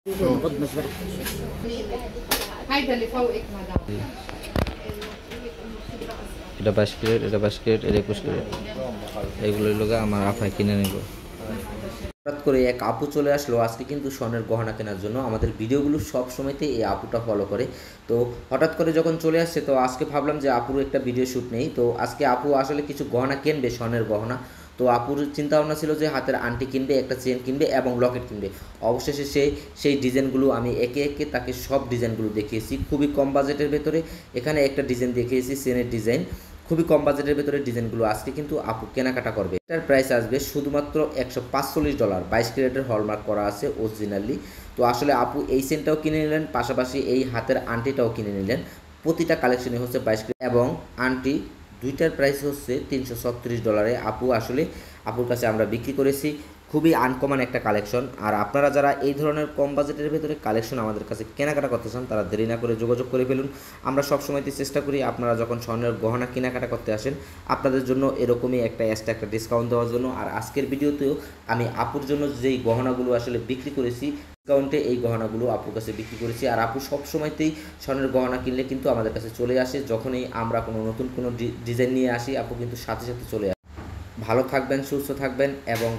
خد مسبرك. هيدا اللي فوقك مدام. এটা 22 ক্যারেট, এটা 22 ক্যারেট, এটা 21 ক্যারেট। এগুলোর লোকে আমার আফায় কিনে নেব। হঠাৎ করে এক আপু চলে আসলো আজকে কিন্তু স্বর্ণের গহনা কেনার জন্য। আমাদের ভিডিওগুলো সব সময়তেই এই আপুটা ফলো করে। তো হঠাৎ করে যখন চলে আসছে, তো আজকে ভাবলাম যে আপুর একটা ভিডিও শ্যুট নেই। তো আজকে আপু আসলে কিছু গহনা কিনবে, স্বর্ণের গহনা। তো আপুর চিন্তা ভাবনা ছিল যে হাতের আংটি কিনবে, একটা চেন কিনবে এবং লকেট কিনবে। অবশেষে সেই ডিজাইনগুলো আমি একে একে তাকে সব ডিজাইনগুলো দেখিয়েছি খুবই কম বাজেটের ভেতরে। এখানে একটা ডিজাইন দেখিয়েছি, চেনের ডিজাইন, খুবই কম বাজেটের ভেতরে ডিজাইনগুলো আজকে কিন্তু আপু কেনাকাটা করবে। এটার প্রাইস আসবে শুধুমাত্র $145, 22 ক্যারেটের হলমার্ক করা আছে অরিজিনালি। তো আসলে আপু এই চেনটাও কিনে নিলেন, পাশাপাশি এই হাতের আংটিটাও কিনে নিলেন। প্রতিটা কালেকশনে হচ্ছে 22 ক্যারেট এবং আংটি দুইটার প্রাইস হচ্ছে $336। আপুর কাছে আমরা বিক্রি করেছি। খুবই আনকমন একটা কালেকশন। আর আপনারা যারা এই ধরনের কম বাজেটের ভেতরে কালেকশন আমাদের কাছে কেনাকাটা করতে চান, তারা দেরি না করে যোগাযোগ করে ফেলুন। আমরা সবসময়তে চেষ্টা করি আপনারা যখন স্বর্ণের গহনা কেনাকাটা করতে আসেন, আপনাদের জন্য এরকমই একটা একটা ডিসকাউন্ট দেওয়ার জন্য। আর আজকের ভিডিওতেও আমি আপুর জন্য যেই গহনাগুলো আসলে বিক্রি করেছি, ডিসকাউন্টে এই গহনাগুলো আপুর কাছে বিক্রি করেছি। আর আপু সবসময়তেই স্বর্ণের গহনা কিনলে কিন্তু আমাদের কাছে চলে আসে। যখনই আমরা নতুন কোনো ডিজাইন নিয়ে আসি, আপু কিন্তু সাথে সাথে চলে আসে। ভালো থাকবেন, সুস্থ থাকবেন এবং